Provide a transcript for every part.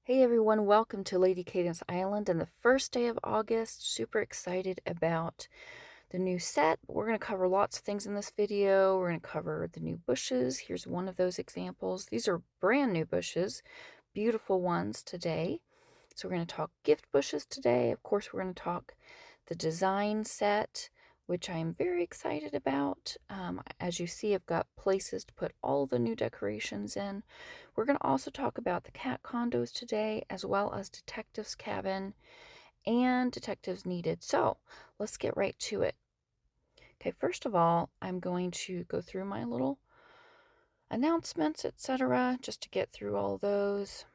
Hey everyone, welcome to Lady Cadence Island and the first day of August. Super excited about the new set. We're going to cover lots of things in this video. We're going to cover the new bushes. Here's one of those examples. These are brand new bushes, beautiful ones today. So we're going to talk gift bushes today. Of course, we're going to talk the design set, which I'm very excited about. As you see, I've got places to put all the new decorations in. We're going to also talk about the cat condos today, as well as Detective's Cabin and Detectives Needed. So let's get right to it. Okay, first of all, I'm going to go through my little announcements, etc., just to get through all those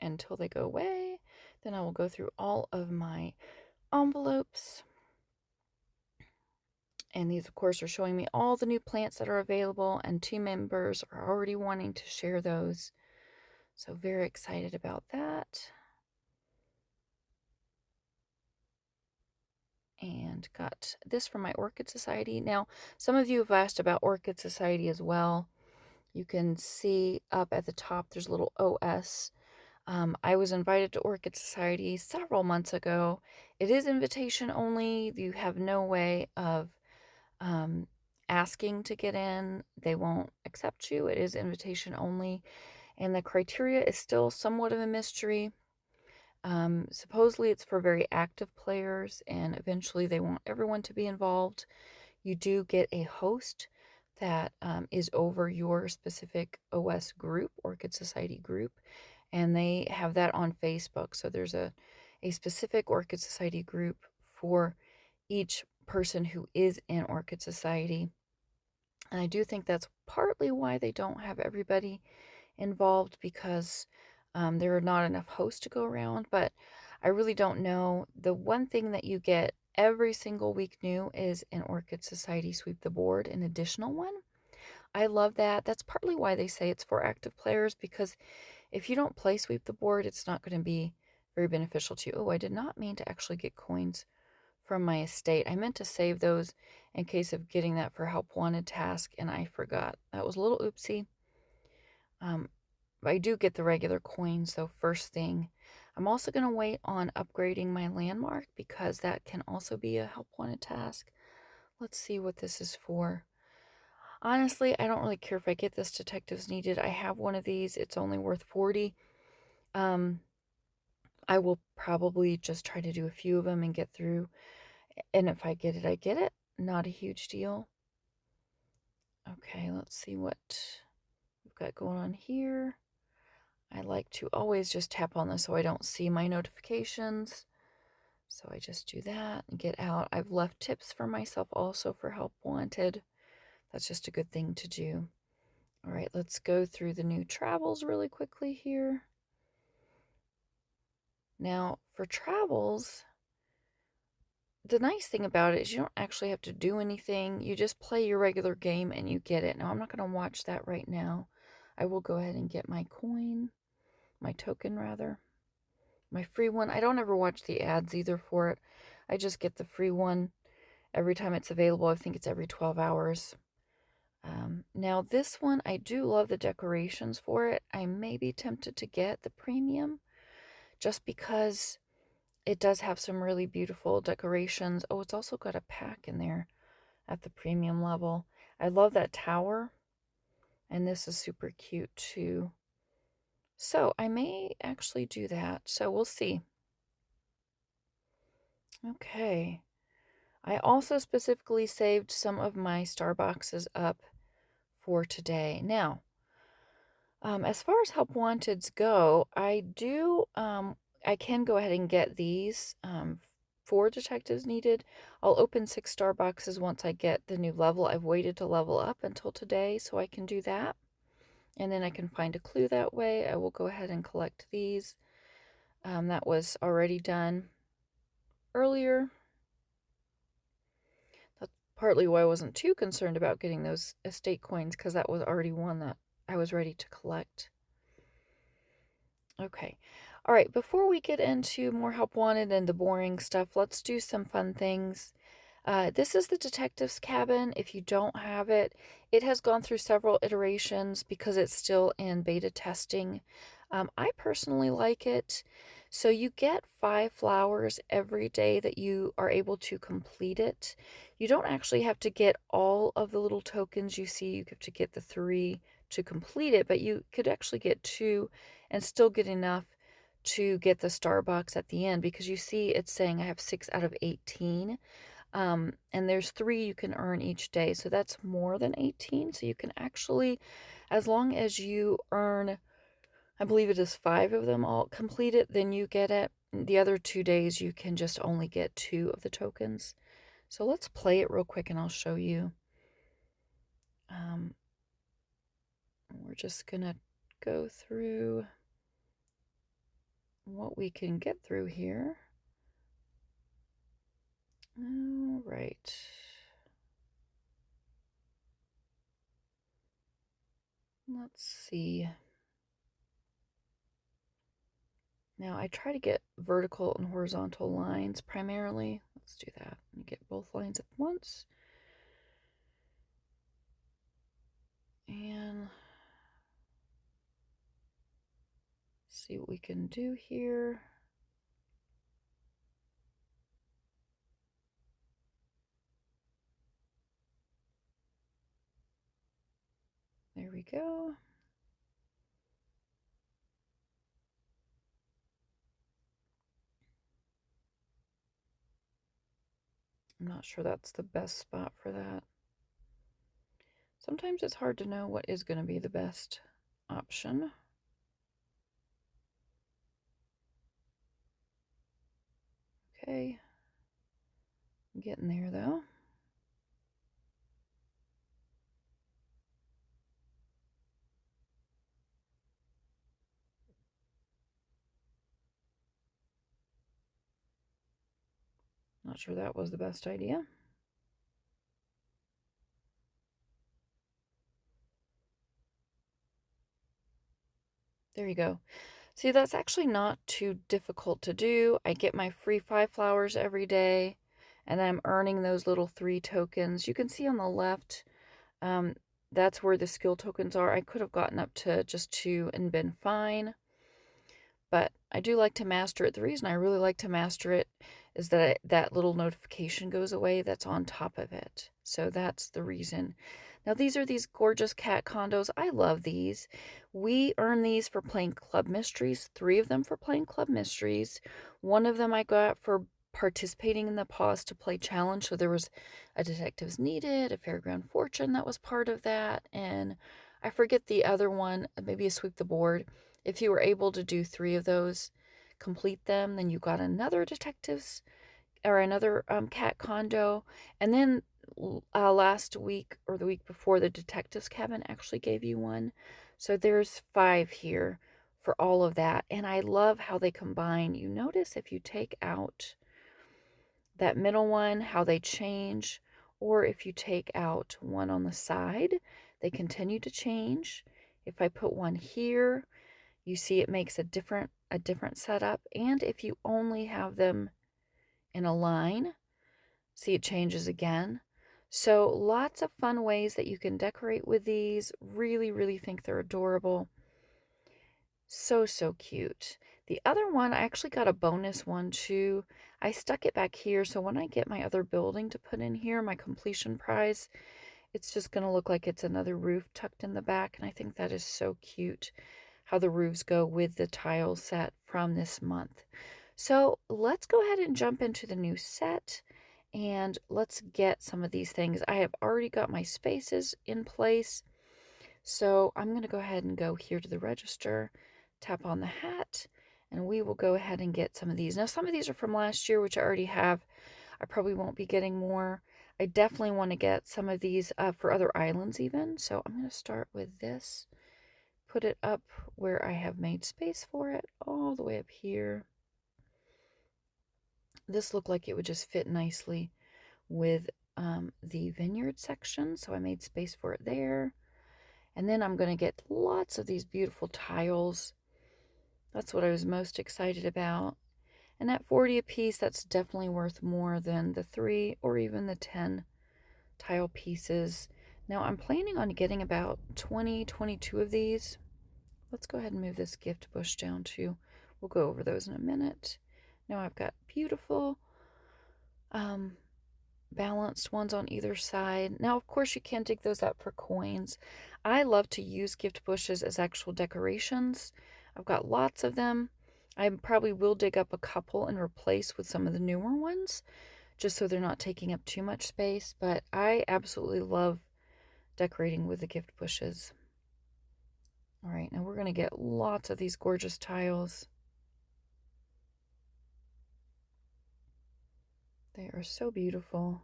until they go away. Then I will go through all of my envelopes. And these, of course, are showing me all the new plants that are available, and team members are already wanting to share those. So very excited about that. And got this from my Orchid Society. Now, some of you have asked about Orchid Society as well. You can see up at the top, there's a little OS. I was invited to Orchid Society several months ago. It is invitation only. You have no way of asking to get in. They won't accept you. It is invitation only. And the criteria is still somewhat of a mystery. Supposedly it's for very active players, and eventually they want everyone to be involved. You do get a host that is over your specific OS group, Orchid Society group, and they have that on Facebook. So there's a specific Orchid Society group for each person who is in Orchid Society. And I do think that's partly why they don't have everybody involved, because there are not enough hosts to go around. But I really don't know. The one thing that you get every single week new is an Orchid Society Sweep the Board, an additional one. I love that. That's partly why they say it's for active players, because if you don't play Sweep the Board, it's not going to be very beneficial to you. Oh, I did not mean to actually get coins from my estate. I meant to save those in case of getting that for Help Wanted task, and I forgot. That was a little oopsie. I do get the regular coins, though, first thing. I'm also going to wait on upgrading my landmark, because that can also be a Help Wanted task. Let's see what this is for. Honestly, I don't really care if I get this Detectives Needed. I have one of these. It's only worth 40. I will probably just try to do a few of them and get through. And if I get it, I get it. Not a huge deal. Okay, let's see what we've got going on here. I like to always just tap on this so I don't see my notifications. So I just do that and get out. I've left tips for myself also for Help Wanted. That's just a good thing to do. All right, let's go through the new travels really quickly here. Now, for travels, the nice thing about it is you don't actually have to do anything. You just play your regular game and you get it. Now, I'm not going to watch that right now. I will go ahead and get my coin, my token rather, my free one. I don't ever watch the ads either for it. I just get the free one every time it's available. I think it's every 12 hours. Now, this one, I do love the decorations for it. I may be tempted to get the premium just because it does have some really beautiful decorations. Oh, it's also got a pack in there at the premium level. I love that tower, and this is super cute too. So I may actually do that. So we'll see. Okay. I also specifically saved some of my star boxes up for today. Now, as far as Help Wanteds go, I can go ahead and get these for Detectives Needed. I'll open 6 star boxes once I get the new level. I've waited to level up until today so I can do that. And then I can find a clue that way. I will go ahead and collect these. That was already done earlier. That's partly why I wasn't too concerned about getting those estate coins, because that was already one that I was ready to collect. Okay. All right, before we get into more Help Wanted and the boring stuff, let's do some fun things. This is the Detective's Cabin. If you don't have it, it has gone through several iterations because it's still in beta testing. I personally like it. So you get 5 flowers every day that you are able to complete it. You don't actually have to get all of the little tokens you see. You have to get the 3 to complete it, but you could actually get 2 and still get enough to get the Starbucks at the end because you see it's saying I have 6 out of 18. And there's 3 you can earn each day. So that's more than 18. So you can actually, as long as you earn, I believe it is 5 of them all completed, then you get it. The other 2 days you can just only get 2 of the tokens. So let's play it real quick and I'll show you. We're just gonna go through what we can get through here. All right. Let's see. Now I try to get vertical and horizontal lines primarily. Let's do that and get both lines at once. And see what we can do here. There we go. I'm not sure that's the best spot for that. Sometimes it's hard to know what is going to be the best option. Okay, I'm getting there though. Not sure that was the best idea. There you go. See, that's actually not too difficult to do. I get my free 5 flowers every day, and I'm earning those little 3 tokens. You can see on the left, um, that's where the skill tokens are. I could have gotten up to just 2 and been fine, but I do like to master it. The reason I really like to master it is that that little notification goes away that's on top of it. So that's the reason. Now these are these gorgeous cat condos. I love these. We earn these for playing club mysteries, 3 of them for playing club mysteries. One of them I got for participating in the Pause to Play challenge. So there was a Detectives Needed, a Fairground Fortune that was part of that, and I forget the other one, maybe a Sweep the Board. If you were able to do 3 of those, complete them, then you got another detectives or another cat condo. And then last week or the week before, the detectives cabin actually gave you one. So there's 5 here for all of that. And I love how they combine. You notice if you take out that middle one, how they change, or if you take out one on the side, they continue to change. If I put one here, you see it makes a different setup. And if you only have them in a line, see it changes again. So lots of fun ways that you can decorate with these. Really, really think they're adorable. So, so cute. The other one, I actually got a bonus one too. I stuck it back here, so when I get my other building to put in here, my completion prize, it's just going to look like it's another roof tucked in the back, and I think that is so cute how the roofs go with the tile set from this month. So let's go ahead and jump into the new set and let's get some of these things. I have already got my spaces in place. So I'm going to go ahead and go here to the register, tap on the hat, and we will go ahead and get some of these. Now, some of these are from last year, which I already have. I probably won't be getting more. I definitely want to get some of these for other islands even. So I'm going to start with this. Put it up where I have made space for it, all the way up here. This looked like it would just fit nicely with the vineyard section, so I made space for it there. And then I'm going to get lots of these beautiful tiles. That's what I was most excited about. And at 40 a piece, that's definitely worth more than the 3 or even the 10 tile pieces. Now I'm planning on getting about 20, 22 of these let's go ahead and move this gift bush down too. We'll go over those in a minute. Now I've got beautiful balanced ones on either side. Now, of course, you can dig those up for coins. I love to use gift bushes as actual decorations. I've got lots of them. I probably will dig up a couple and replace with some of the newer ones, just so they're not taking up too much space. But I absolutely love decorating with the gift bushes. All right, now we're going to get lots of these gorgeous tiles. They are so beautiful.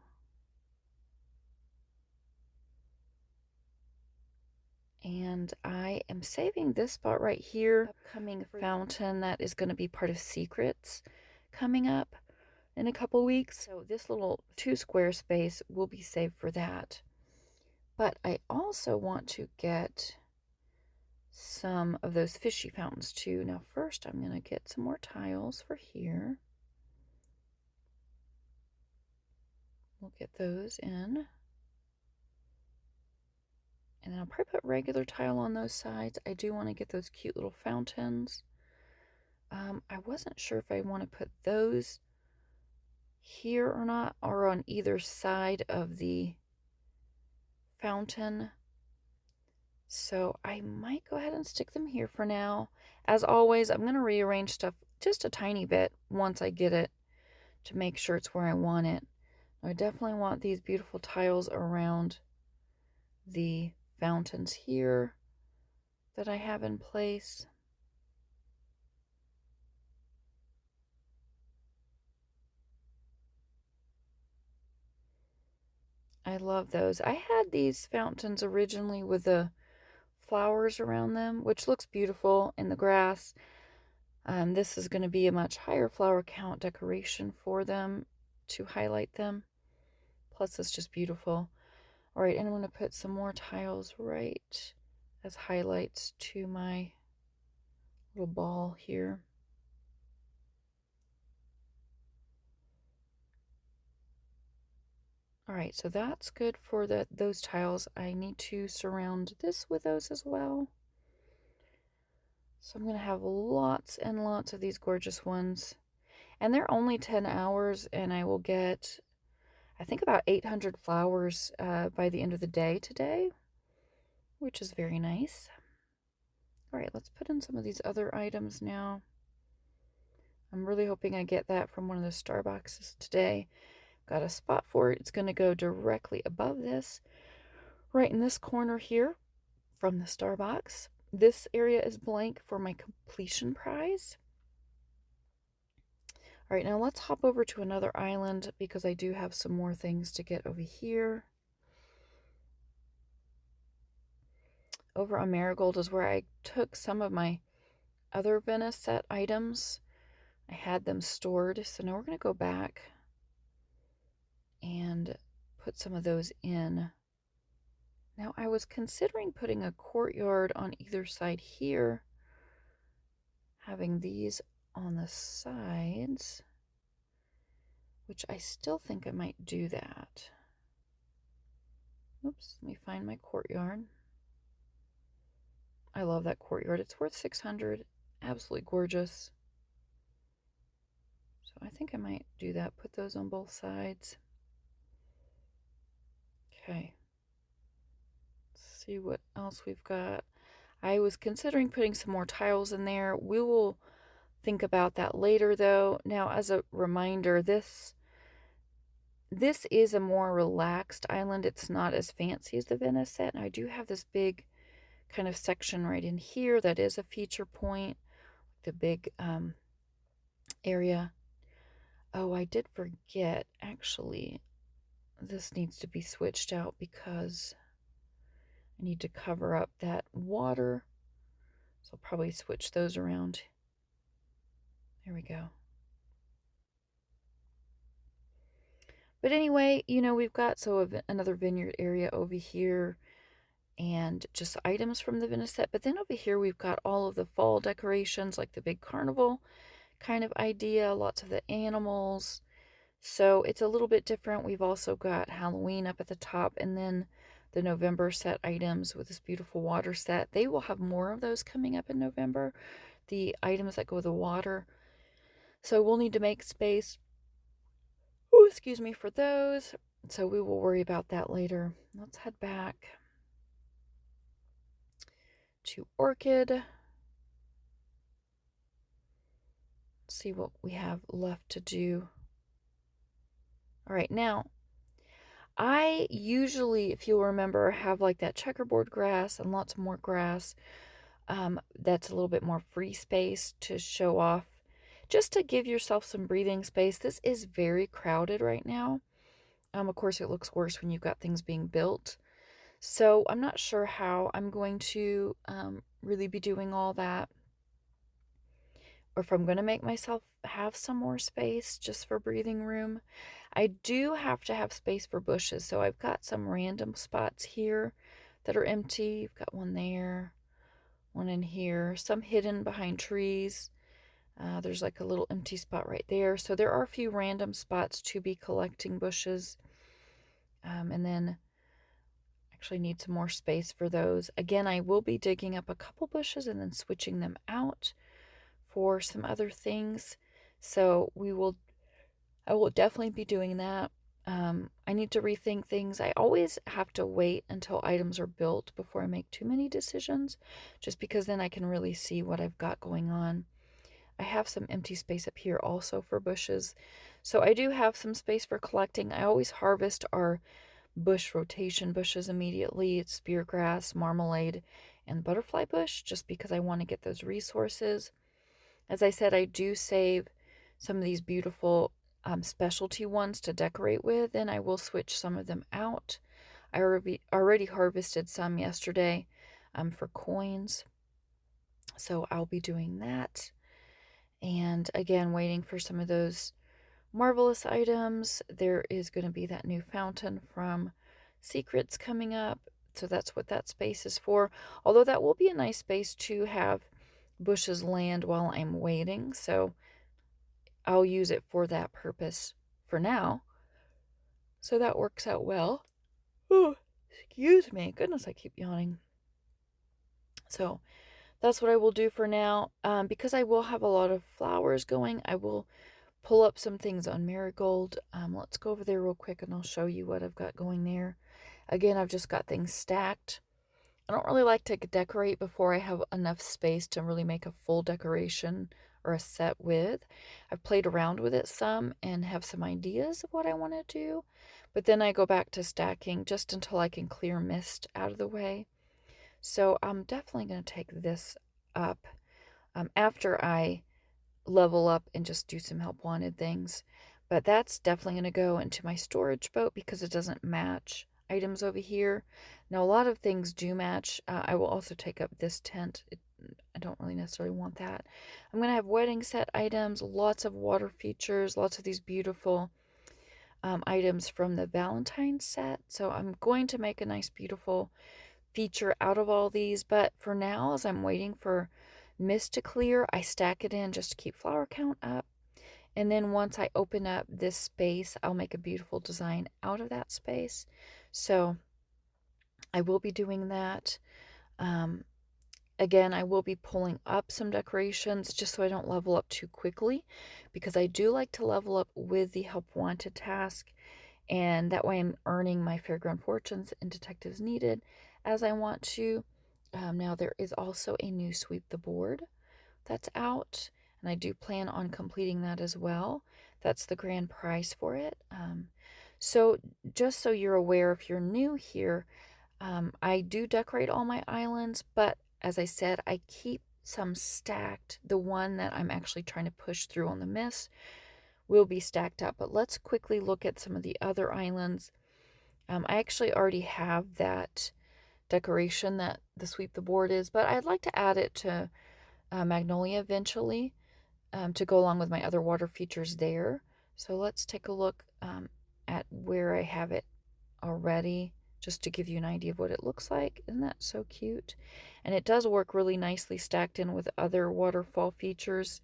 And I am saving this spot right here. Upcoming fountain that is going to be part of Secrets coming up in a couple weeks. So this little 2 square space will be saved for that. But I also want to get some of those fishy fountains too. Now first I'm going to get some more tiles for here. We'll get those in. And then I'll probably put regular tile on those sides. I do want to get those cute little fountains. I wasn't sure if I want to put those here or not, or on either side of the fountain. So I might go ahead and stick them here for now. As always, I'm going to rearrange stuff just a tiny bit once I get it to make sure it's where I want it. I definitely want these beautiful tiles around the fountains here that I have in place. I love those. I had these fountains originally with the flowers around them, which looks beautiful in the grass. This is going to be a much higher flower count decoration for them to highlight them. Plus, it's just beautiful. All right, and I'm going to put some more tiles right as highlights to my little ball here. All right, so that's good for those tiles. I need to surround this with those as well. So I'm going to have lots and lots of these gorgeous ones. And they're only 10 hours, and I will get, I think, about 800 flowers by the end of the day today, which is very nice. All right, let's put in some of these other items now. I'm really hoping I get that from one of the Starbucks today. Got a spot for it. It's going to go directly above this, right in this corner here from the Starbucks. This area is blank for my completion prize. All right, now let's hop over to another island because I do have some more things to get over here. Over on Marigold is where I took some of my other Venice set items. I had them stored, so now we're going to go back and put some of those in. Now I was considering putting a courtyard on either side here, having these on the sides, which I still think I might do that. Oops, let me find my courtyard. I love that courtyard. It's worth 600. Absolutely gorgeous. So I think I might do that. Put those on both sides. Okay. Let's see what else we've got. I was considering putting some more tiles in there. We will think about that later though. Now, as a reminder, this is a more relaxed island. It's not as fancy as the Venice set. And I do have this big kind of section right in here that is a feature point, the big area. Oh, I did forget, actually, this needs to be switched out because I need to cover up that water. So I'll probably switch those around. There we go. But anyway, you know, we've got another vineyard area over here and just items from the Venice set. But then over here, we've got all of the fall decorations, like the big carnival kind of idea, lots of the animals. So it's a little bit different. We've also got Halloween up at the top, and then the November set items with this beautiful water set. They will have more of those coming up in November, the items that go with the water. So we'll need to make space, oh, excuse me, for those. So we will worry about that later. Let's head back to Orchid. See what we have left to do. All right, now I usually, if you'll remember, have like that checkerboard grass and lots more grass. That's a little bit more free space to show off, just to give yourself some breathing space. This is very crowded right now. Of course, it looks worse when you've got things being built. So I'm not sure how I'm going to really be doing all that, or if I'm going to make myself have some more space just for breathing room. I do have to have space for bushes, so I've got some random spots here that are empty. I've got one there, one in here, some hidden behind trees. There's like a little empty spot right there. So there are a few random spots to be collecting bushes. And then actually need some more space for those. Again, I will be digging up a couple bushes and then switching them out for some other things. So I will definitely be doing that. I need to rethink things. I always have to wait until items are built before I make too many decisions, just because then I can really see what I've got going on. I have some empty space up here also for bushes. So I do have some space for collecting. I always harvest our bush rotation bushes immediately. It's speargrass, marmalade, and butterfly bush, just because I want to get those resources. As I said, I do save some of these beautiful specialty ones to decorate with, and I will switch some of them out. I already harvested some yesterday for coins, so I'll be doing that. And again, waiting for some of those marvelous items. There is going to be that new fountain from Secrets coming up, so that's what that space is for. Although that will be a nice space to have bushes land while I'm waiting, so I'll use it for that purpose for now. So that works out well. Oh, excuse me. Goodness, I keep yawning. So that's what I will do for now. Because I will have a lot of flowers going, I will pull up some things on Marigold. Let's go over there real quick and I'll show you what I've got going there. Again, I've just got things stacked. I don't really like to decorate before I have enough space to really make a full decoration or a set with. I've played around with it some and have some ideas of what I want to do, but then I go back to stacking just until I can clear mist out of the way. So I'm definitely going to take this up after I level up and just do some help wanted things. But that's definitely going to go into my storage boat because it doesn't match items over here. Now, a lot of things do match. I will also take up this tent. I don't really necessarily want that. I'm going to have wedding set items, lots of water features, lots of these beautiful items from the Valentine set. So I'm going to make a nice, beautiful feature out of all these. But for now, as I'm waiting for mist to clear, I stack it in just to keep flower count up. And then once I open up this space, I'll make a beautiful design out of that space. So I will be doing that. Again, I will be pulling up some decorations just so I don't level up too quickly, because I do like to level up with the help wanted task, and that way I'm earning my Fairground Fortunes and Detectives Needed as I want to. Now there is also a new Sweep the Board that's out, and I do plan on completing that as well. That's the grand prize for it. So just so you're aware, if you're new here, I do decorate all my islands, but as I said, I keep some stacked. The one that I'm actually trying to push through on the mist will be stacked up. But let's quickly look at some of the other islands. I actually already have that decoration that the Sweep the Board is, but I'd like to add it to Magnolia eventually to go along with my other water features there. So let's take a look at where I have it already, just to give you an idea of what it looks like. Isn't that so cute? And it does work really nicely stacked in with other waterfall features,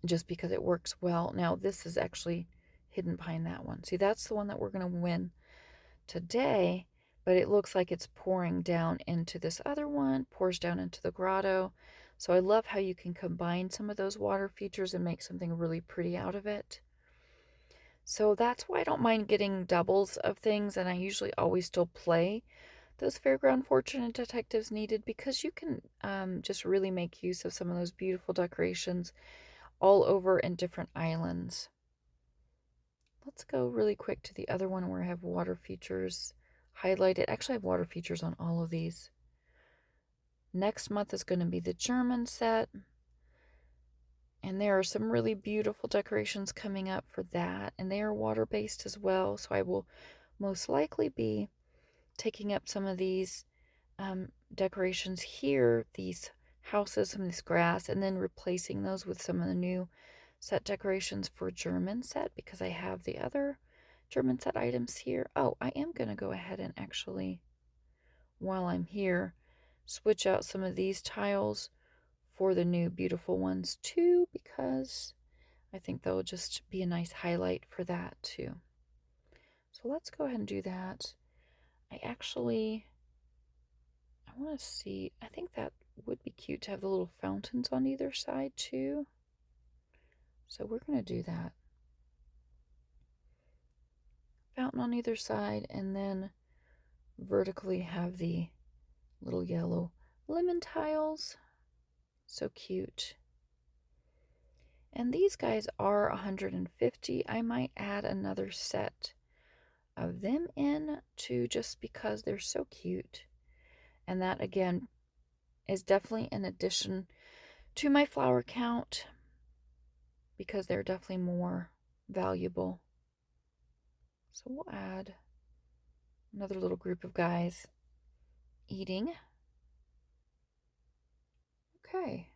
just because it works well. Now this is actually hidden behind that one. See, that's the one that we're going to win today, but it looks like it's pouring down into this other one, pours down into the grotto. So I love how you can combine some of those water features and make something really pretty out of it. So that's why I don't mind getting doubles of things, and I usually always still play those Fairground Fortune and Detectives needed, because you can just really make use of some of those beautiful decorations all over in different islands. Let's go really quick to the other one where I have water features highlighted. Actually, I have water features on all of these. Next month is going to be the German set. And there are some really beautiful decorations coming up for that. And they are water-based as well. So I will most likely be taking up some of these decorations here, these houses, some of this grass, and then replacing those with some of the new set decorations for German set, because I have the other German set items here. Oh, I am going to go ahead and actually, while I'm here, switch out some of these tiles for the new beautiful ones too, because I think they'll just be a nice highlight for that too. So let's go ahead and do that. I want to see, I think that would be cute to have the little fountains on either side too. So we're going to do that. Fountain on either side, and then vertically have the little yellow lemon tiles. So cute. And these guys are 150. I might add another set of them in too, just because they're so cute. And that again is definitely an addition to my flower count, because they're definitely more valuable. So we'll add another little group of guys eating. Okay.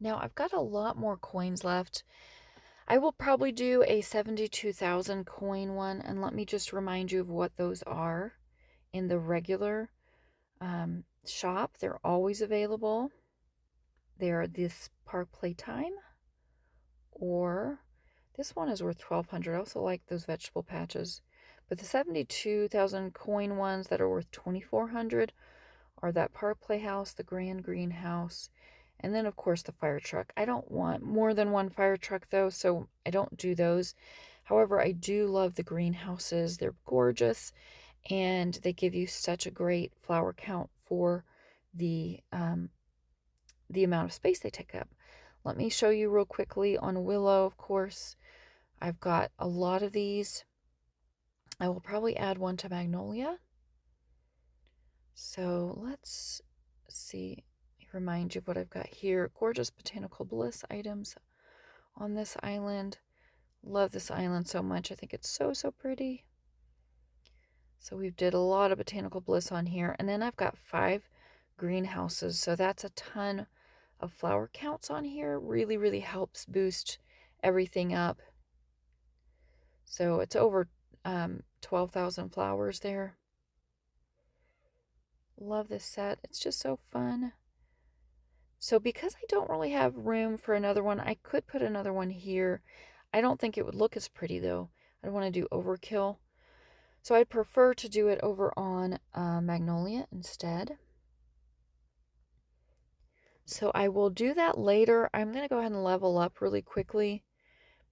Now I've got a lot more coins left. I will probably do a 72,000 coin one, and let me just remind you of what those are in the regular shop. They're always available. They're this Park Playtime, or this one is worth 1,200. I also like those vegetable patches. But the 72,000 coin ones that are worth 2,400 are that Park Playhouse, the Grand Greenhouse, and then of course the fire truck. I don't want more than one fire truck though, so I don't do those. However, I do love the greenhouses. They're gorgeous, and they give you such a great flower count for the amount of space they take up. Let me show you real quickly on Willow, of course. I've got a lot of these. I will probably add one to Magnolia. So let's see, remind you of what I've got here. Gorgeous Botanical Bliss items on this island. Love this island so much. I think it's so, so pretty. So we did a lot of Botanical Bliss on here. And then I've got 5 greenhouses. So that's a ton of flower counts on here. Really, really helps boost everything up. So it's over 12,000 flowers there. Love this set. It's just so fun. So because I don't really have room for another one, I could put another one here. I don't think it would look as pretty though. I don't want to do overkill. So I'd prefer to do it over on Magnolia instead. So I will do that later. I'm going to go ahead and level up really quickly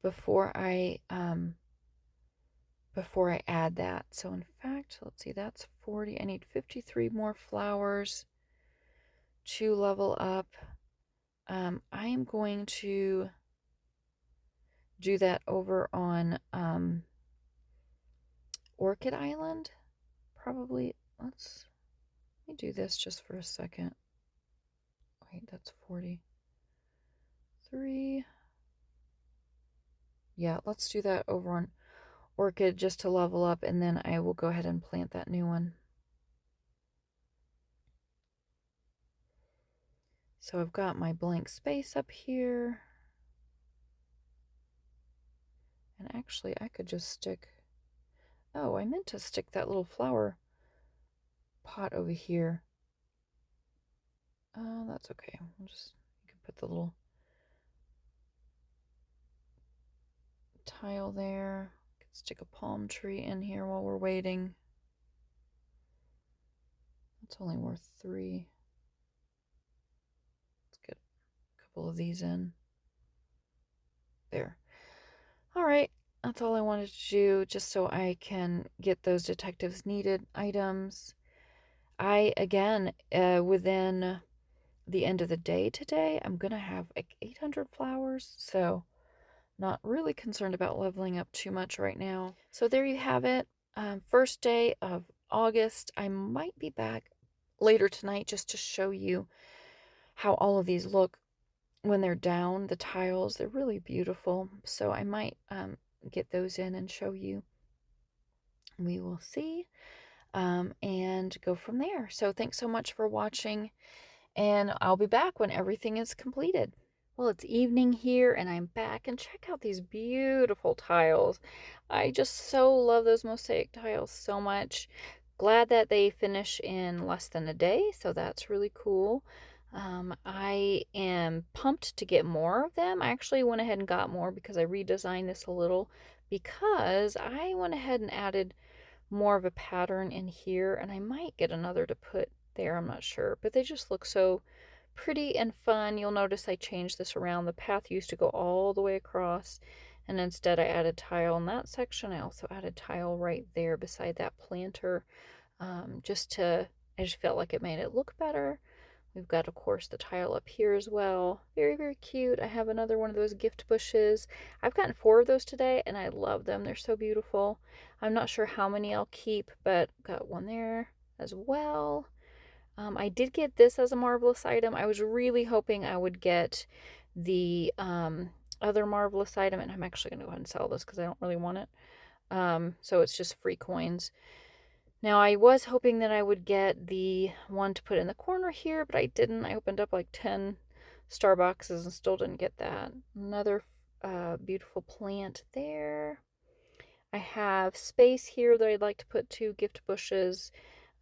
before I add that. So in fact, let's see, that's 40. I need 53 more flowers to level up. I am going to do that over on Orchid Island. Probably, let me do this just for a second. Wait, that's 43. Yeah, let's do that over on Orchid just to level up, and then I will go ahead and plant that new one. So I've got my blank space up here. And actually, I could just stick... Oh, I meant to stick that little flower pot over here. That's okay. We'll just... You can put the little tile there. Stick a palm tree in here while we're waiting. That's only worth 3. Let's get a couple of these in. There. All right, that's all I wanted to do, just so I can get those detectives needed items. Again, within the end of the day today, I'm gonna have like 800 flowers, so not really concerned about leveling up too much right now. So there you have it. First day of August. I might be back later tonight just to show you how all of these look when they're down. The tiles, they're really beautiful. So I might get those in and show you. We will see and go from there. So thanks so much for watching, and I'll be back when everything is completed. Well, it's evening here and I'm back, and check out these beautiful tiles. I just so love those mosaic tiles so much. Glad that they finish in less than a day, so that's really cool. I am pumped to get more of them. I actually went ahead and got more because I redesigned this a little, because I went ahead and added more of a pattern in here, and I might get another to put there, I'm not sure, but they just look so pretty and fun. You'll notice I changed this around. The path used to go all the way across, and instead I added tile in that section. I also added tile right there beside that planter, I just felt like it made it look better. We've got, of course, the tile up here as well. Very, very cute. I have another one of those gift bushes. I've gotten 4 of those today, and I love them. They're so beautiful. I'm not sure how many I'll keep, but got one there as well. I did get this as a marvelous item. I was really hoping I would get the other marvelous item, and I'm actually going to go ahead and sell this because I don't really want it. So it's just free coins. Now, I was hoping that I would get the one to put in the corner here, but I didn't. I opened up like 10 star boxes and still didn't get that. Another beautiful plant there. I have space here that I'd like to put 2 gift bushes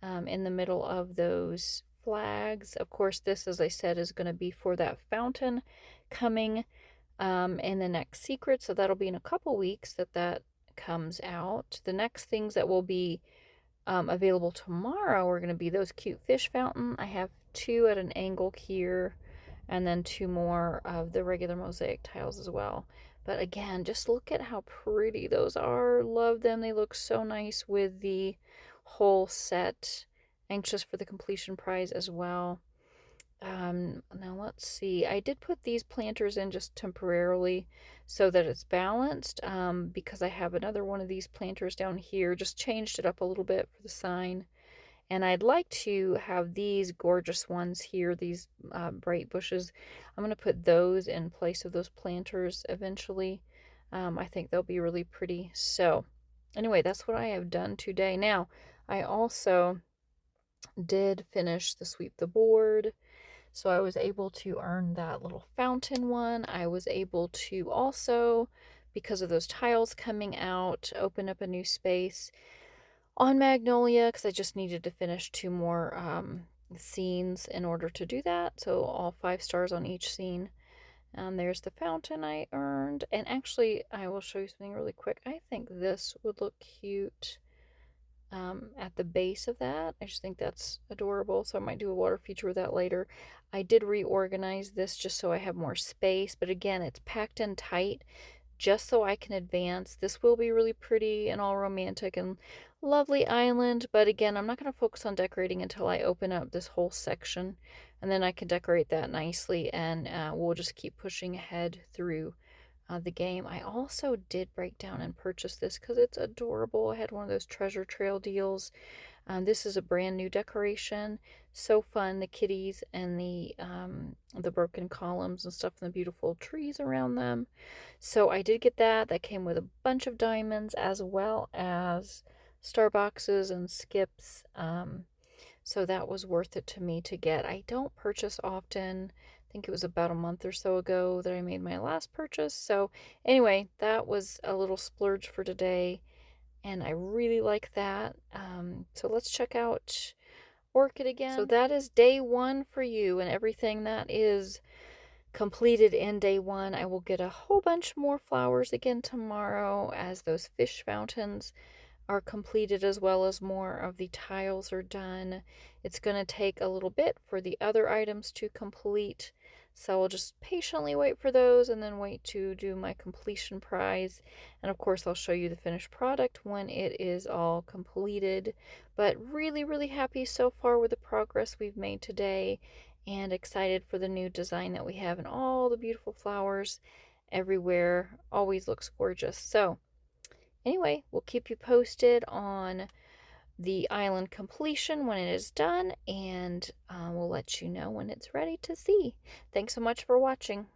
in the middle of those flags. Of course, this, as I said, is going to be for that fountain coming in the next secret, so that'll be in a couple weeks that comes out. The next things that will be available tomorrow are going to be those cute fish fountain. I have 2 at an angle here, and then 2 more of the regular mosaic tiles as well. But again, just look at how pretty those are. Love them. They look so nice with the whole set. Anxious for the completion prize as well. Now let's see. I did put these planters in just temporarily so that it's balanced, because I have another one of these planters down here. Just changed it up a little bit for the sign. And I'd like to have these gorgeous ones here, these bright bushes. I'm going to put those in place of those planters eventually. I think they'll be really pretty. So anyway, that's what I have done today. Now, I also did finish the sweep the board. So I was able to earn that little fountain one. I was able to also, because of those tiles coming out, open up a new space on Magnolia, because I just needed to finish 2 more scenes in order to do that. So all 5 stars on each scene. There's the fountain I earned. And actually, I will show you something really quick. I think this would look cute at the base of that. I just think that's adorable, so I might do a water feature with that later. I did reorganize this just so I have more space, but again, it's packed in tight just so I can advance. This will be really pretty and all romantic and lovely island, but again, I'm not going to focus on decorating until I open up this whole section, and then I can decorate that nicely, and we'll just keep pushing ahead through the game. I also did break down and purchase this because it's adorable. I had one of those treasure trail deals. This is a brand new decoration. So fun, the kitties and the broken columns and stuff and the beautiful trees around them. So I did get that. That came with a bunch of diamonds as well as star boxes and skips. So that was worth it to me to get. I don't purchase often. I think it was about a month or so ago that I made my last purchase. So anyway, that was a little splurge for today, and I really like that. So let's check out Orchid again. So that is day 1 for you, and everything that is completed in day one. I will get a whole bunch more flowers again tomorrow as those fish fountains are completed, as well as more of the tiles are done. It's going to take a little bit for the other items to complete, so I'll just patiently wait for those and then wait to do my completion prize. And of course I'll show you the finished product when it is all completed. But really, really happy so far with the progress we've made today, and excited for the new design that we have, and all the beautiful flowers everywhere. Always looks gorgeous. So anyway, we'll keep you posted on the island completion when it is done, and we'll let you know when it's ready to see. Thanks so much for watching.